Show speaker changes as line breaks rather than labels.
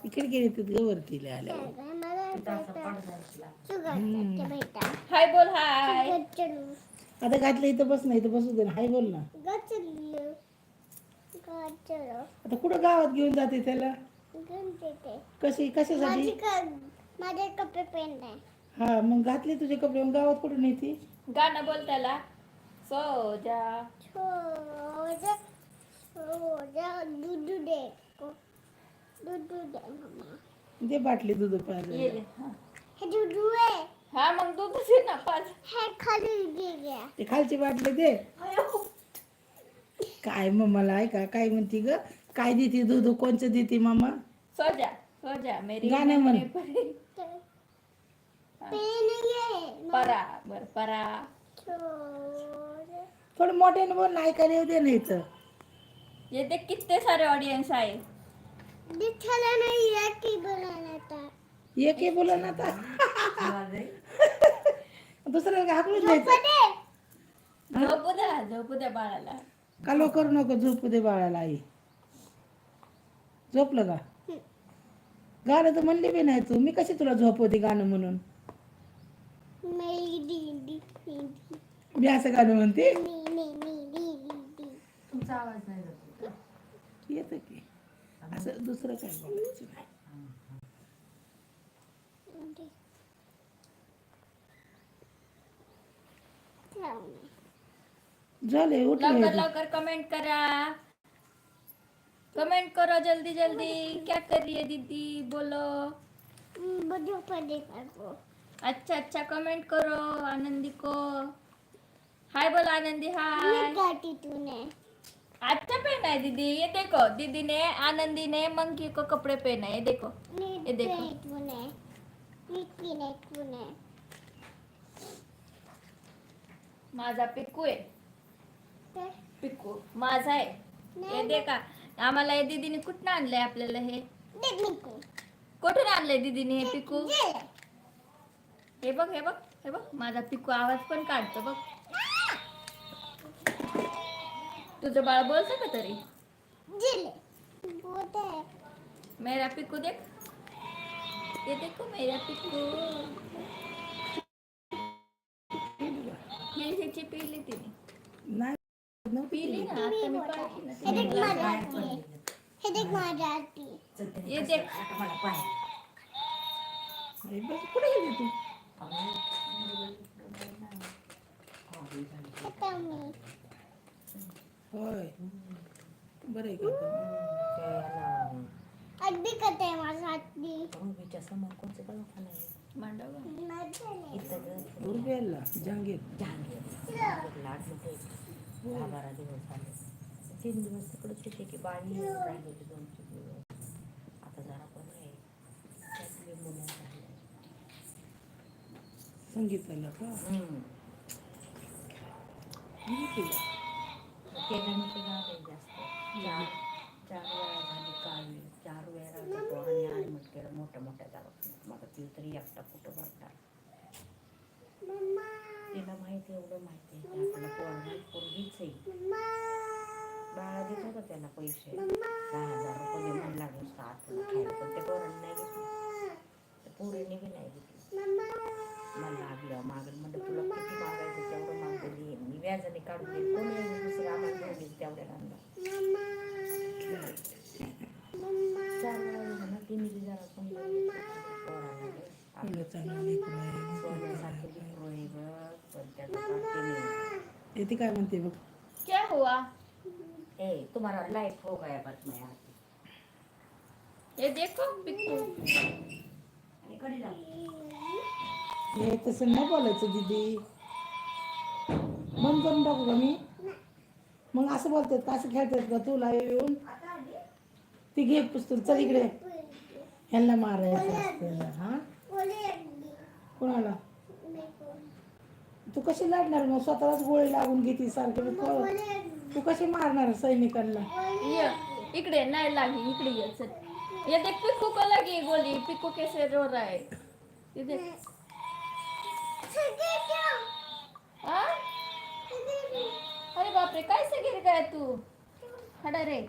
खिडकी येतात ग वरती आल्या.
हाय बोल हाय.
आता घातलं इथं बस नाही, इथं बसू दे ना. हाय बोल ना. आता कुठं गावात घेऊन जाते त्याला? कशासाठी? माझे कपडे पेन आहे. हा मग घातले तुझे कपडे, मग गावात कुठून येते?
गाणं बोल त्याला. सोजा
दूध दे. दूध दे मम्मा. दे बाटली दूध
ये
पाजायला.
हा.
हे दूध आहे.
हा मग दूधच आहे ना पाच.
हे खाली घे. ते खालची बाटली दे. काय मम्माला ऐका काय म्हणती ग? काय देते दूध? कोणचं देते मामा?
सोजा सोजा मेरी
गाणं म्हण.
परा बर परा.
थोडं मोठ्याने बोल ना, ऐकायला येऊ दे ना इथं.
ये देख कितने सारे ऑडियन्स आहे.
एक बोला ना आता. दुसऱ्याला हाकलून द्यायचं.
झोपू द्या बाळाला.
कालो करू नको, झोपू दे बाळाला. आई झोपलं का? गाणं तर म्हणली बी नाही तू. मी कशी तुला झोपवते गाणं म्हणून? मी असं गाणं म्हणते.
तुमचा आवाज नाही जात.
येतं की असं दुसरं काय बोलायचं नाही. झाले
लवकर
उठले.
लवकर कमेंट करा. कमेंट करो जल्दी जल्दी. क्या कर रही है दीदी बोलो. अच्छा अच्छा कमेंट करो आनंदी को. हाय बोलो आनंदी हाय. अच्छा पहना है दीदी. ये देखो दीदी ने आनंदी ने मंकी को कपड़े पहना है. ये देखो ये देखो. माझा पिक्कू आहे. पिक्कू माझा आहे. हे देखा आम्हाला हे दीदीने कुठून आणलंय आपल्याला हे? कुठून आणलंय दीदीने हे पिक्कू? हे बघ हे बघ हे बघ माझा पिक्कू आवाज पण काढतो बघ. तुझं बाळ बोलतं का तरी? मेरा पिक्कू देख. ये देखो मेरा पिक्कू. ह्याची पिली तिने.
नाही
पिली ना आता मी पाहिली ना. ये देख
कुठे गेली तू? होय बरं आहे का? अगदी कते माझा अगदी समोर कोणचं दवाखाना आहे? उर्बेला जहांगीर लाट मध्ये 10-12 दिवस झाले. 3 दिवस तिकडेच होते की बाळी राहिले 2-3 दिवस. आता जरा पण आहे त्यातले मुलं राहिले. संगीताला का? केदारचं गाव आहे जास्त. 4 वेळा झाली काढली. 4 वेळा पोरांनी ॲडमिट केलं मोठ्या मोठ्या दवाखान्यात. मला ती तरी एकटा कुठं वाटणार. तिला माहिती एवढं माहिती आहे की आपल्याला पोरगीच आहे. बाळा देत होता त्याला पैसे 10,000 रुपये म्हणून लागले नुसतं आठवलं खायला. पण ते पोरांनी नाही घेतली. त्या पोरीने बी नाही घेतली. मला लागलं मागं म्हणलं तुला किती मागायचं तेवढं मागली. मी व्याजाने काढून देईल. कोणी दुसरं आम्हाला घेऊन देईल तेवढ्या लागला. 4 वेळा झालं ना तिने बी जरा समजा पोराला येते काय म्हणते बघ.
क्या हुआ?
ए तुम्हारा लाइफ हो गया बस मैं आती.
ये देखो पिक्कू.
हे तसं नाही बोलायचं दीदी. बंद करून टाकू का मी? मग असं बोलतात का? असं खेळतात का तुला येऊन? ती घे पुस्तक चल इकडे. ह्यांना मारायचं असतं. हा कोणाला? तू कशी लढणार मग? स्वतःलाच गोळी लागून घेते सारखी. तू कशी मारणार सैनिकांना?
ये इकडे नाही लागी इकडे ये चल. ये देख पिक्कू को लगी गोली. पिक्कू कैसे रो रहा है ये देख. हाँ? अरे बाप रे कैसे गिर गया तू? खड़ा रे.